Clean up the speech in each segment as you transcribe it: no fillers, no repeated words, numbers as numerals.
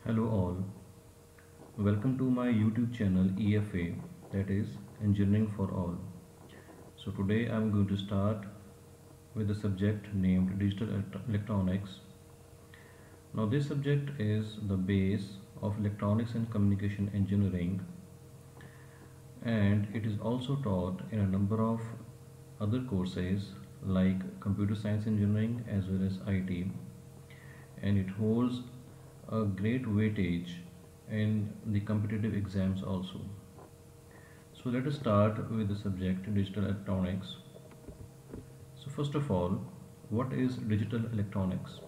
Hello all, welcome to my YouTube channel EFA, that is Engineering for All. So today I'm going to start with the subject named Digital Electronics. Now this subject is the base of electronics and communication engineering, and it is also taught in a number of other courses like computer science engineering as well as IT, and it holds a great weightage in the competitive exams also. So let us start with the subject digital electronics. So first of all, what is digital electronics?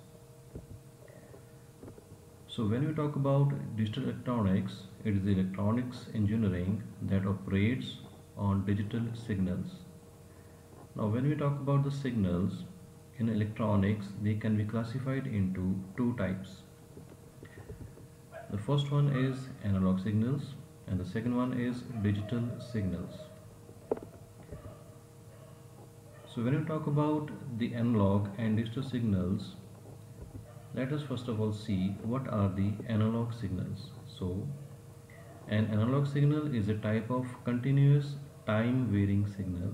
So when we talk about digital electronics, it is the electronics engineering that operates on digital signals. Now when we talk about the signals in electronics, they can be classified into two types. The first one is analog signals and the second one is digital signals. So when we talk about the analog and digital signals, let us first of all see what are the analog signals. So an analog signal is a type of continuous time varying signal.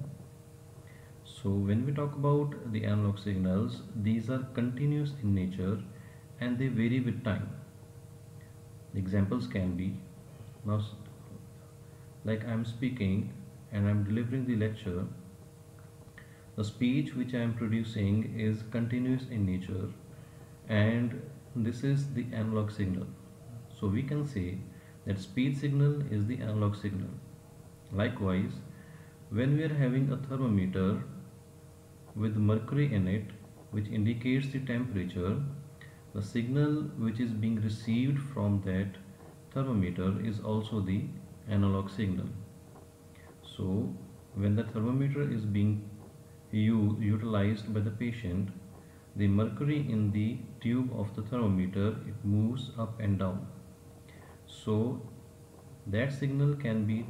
So when we talk about the analog signals, these are continuous in nature and they vary with time. The examples can be, now like I am speaking and I am delivering the lecture, the speech which I am producing is continuous in nature, and this is the analog signal. So we can say that speech signal is the analog signal. Likewise, when we are having a thermometer with mercury in it, which indicates the temperature, the signal which is being received from that thermometer is also the analog signal. So when the thermometer is being utilized by the patient, the mercury in the tube of the thermometer, it moves up and down. So that signal can be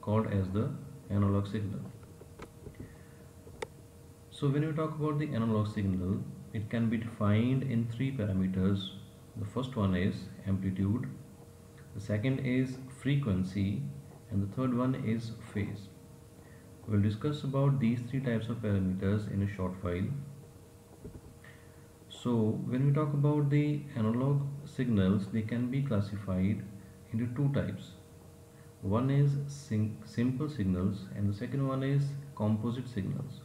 called as the analog signal. So when we talk about the analog signal, it can be defined in three parameters. The first one is amplitude, the second is frequency, and the third one is phase. We'll discuss about these three types of parameters in a short while. So when we talk about the analog signals, they can be classified into two types. One is simple signals and the second one is composite signals.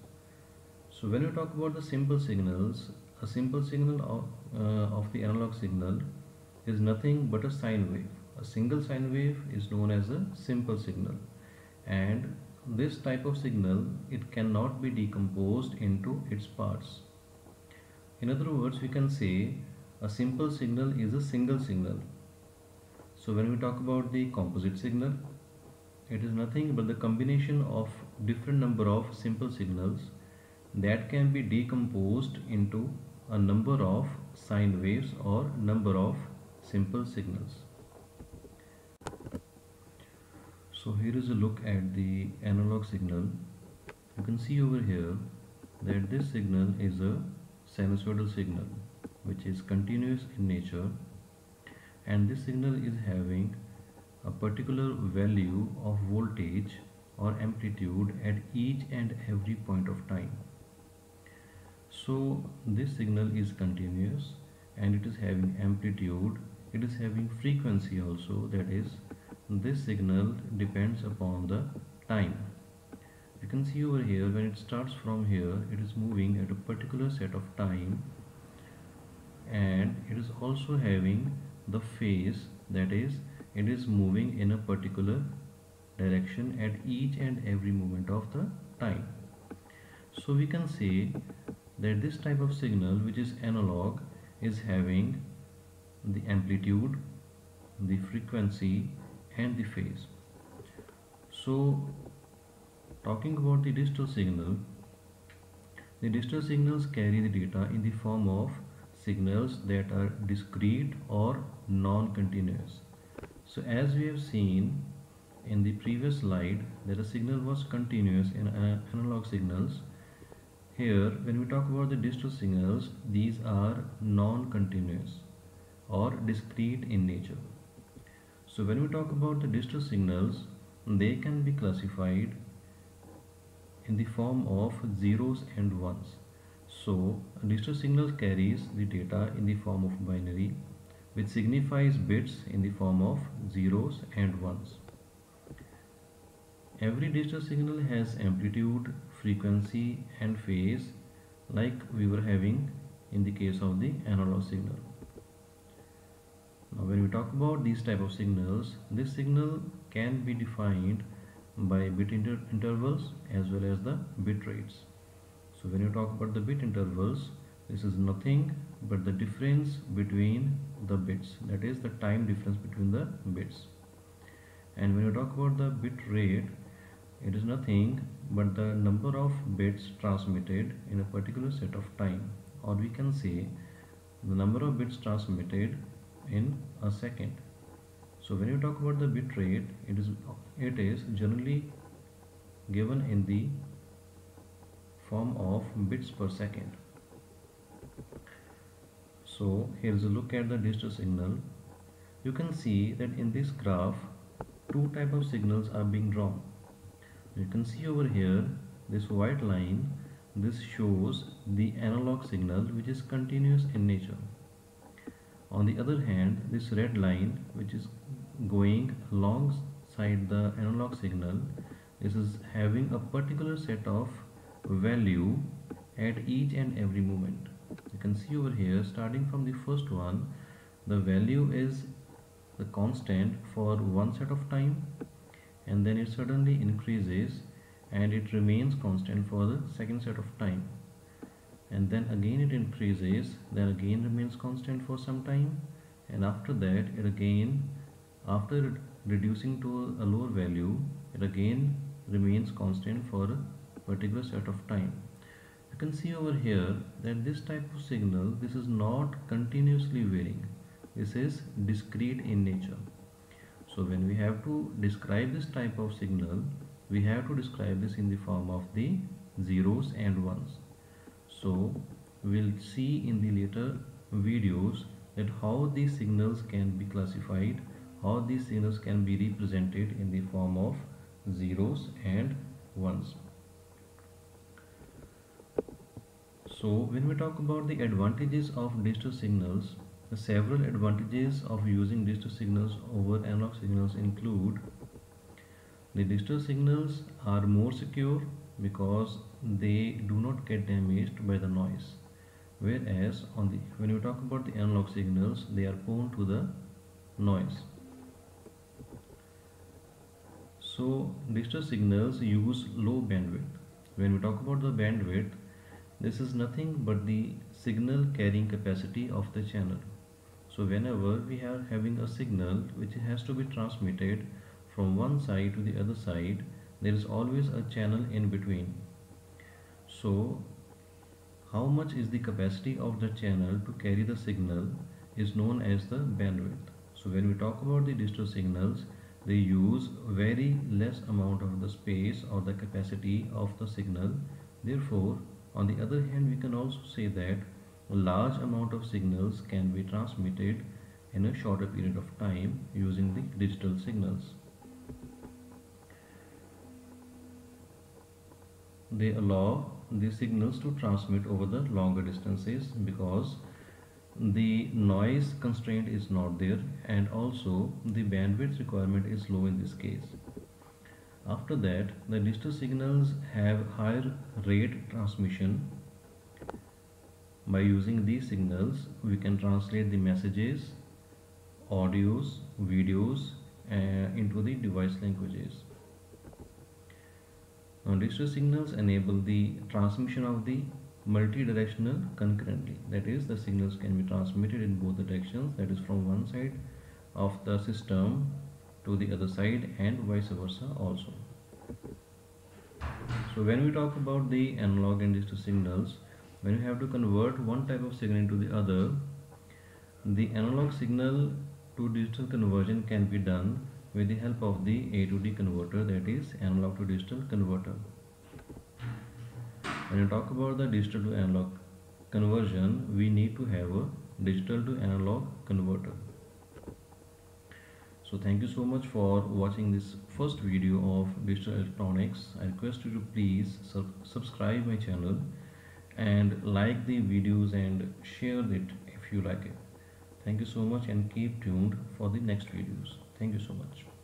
So when we talk about the simple signals, a simple signal of the analog signal is nothing but a sine wave. A single sine wave is known as a simple signal, and this type of signal, it cannot be decomposed into its parts. In other words, we can say a simple signal is a single signal. So when we talk about the composite signal, it is nothing but the combination of different number of simple signals that can be decomposed into a number of sine waves or number of simple signals. So here is a look at the analog signal. You can see over here that this signal is a sinusoidal signal which is continuous in nature, and this signal is having a particular value of voltage or amplitude at each and every point of time. So this signal is continuous and it is having amplitude, it is having frequency also, that is this signal depends upon the time. You can see over here when it starts from here, it is moving at a particular set of time, and it is also having the phase, that is it is moving in a particular direction at each and every moment of the time. So we can say that this type of signal, which is analog, is having the amplitude, the frequency and the phase. So talking about the digital signal, the digital signals carry the data in the form of signals that are discrete or non-continuous. So as we have seen in the previous slide that a signal was continuous in analog signals, here when we talk about the digital signals, these are non-continuous. or discrete in nature. So when we talk about the digital signals, they can be classified in the form of zeros and ones. So digital signals carries the data in the form of binary, which signifies bits in the form of zeros and ones. Every digital signal has amplitude, frequency and phase like we were having in the case of the analog signal. Now when we talk about these type of signals, this signal can be defined by bit intervals as well as the bit rates. So when you talk about the bit intervals, this is nothing but the difference between the bits, that is the time difference between the bits. And when you talk about the bit rate, it is nothing but the number of bits transmitted in a particular set of time, or we can say the number of bits transmitted in a second. So when you talk about the bit rate, it is generally given in the form of bits per second. So here is a look at the digital signal. You can see that in this graph two type of signals are being drawn. You can see over here this white line, this shows the analog signal which is continuous in nature. On the other hand, this red line which is going alongside the analog signal, this is having a particular set of value at each and every moment. You can see over here, starting from the first one, the value is the constant for one set of time, and then it suddenly increases and it remains constant for the second set of time, and then again it increases, then again remains constant for some time, and after that it again, after reducing to a lower value, it again remains constant for a particular set of time. You can see over here that this type of signal, this is not continuously varying, this is discrete in nature. So when we have to describe this type of signal, we have to describe this in the form of the zeros and ones. So we'll see in the later videos that how these signals can be classified, how these signals can be represented in the form of zeros and ones. So when we talk about the advantages of digital signals, the several advantages of using digital signals over analog signals include: the digital signals are more secure because they do not get damaged by the noise, whereas when you talk about the analog signals, they are prone to the noise. So digital signals use low bandwidth. When we talk about the bandwidth, this is nothing but the signal carrying capacity of the channel. So whenever we are having a signal which has to be transmitted from one side to the other side, there is always a channel in between. So how much is the capacity of the channel to carry the signal is known as the bandwidth. So when we talk about the digital signals, they use very less amount of the space or the capacity of the signal. Therefore, on the other hand, we can also say that a large amount of signals can be transmitted in a shorter period of time using the digital signals. They allow the signals to transmit over the longer distances because the noise constraint is not there, and also the bandwidth requirement is low in this case. After that, the digital signals have higher rate transmission. By using these signals, we can translate the messages, audios, videos into the device languages. Now, digital signals enable the transmission of the multi-directional concurrently. That is, the signals can be transmitted in both the directions, that is from one side of the system to the other side and vice versa also. So when we talk about the analog and digital signals, when you have to convert one type of signal into the other, the analog signal to digital conversion can be done with the help of the A to D converter, that is analog to digital converter. When you talk about the digital to analog conversion, we need to have a digital to analog converter. So thank you so much for watching this first video of digital electronics. I request you to please subscribe my channel and like the videos and share it if you like it. Thank you so much and keep tuned for the next videos. Thank you so much.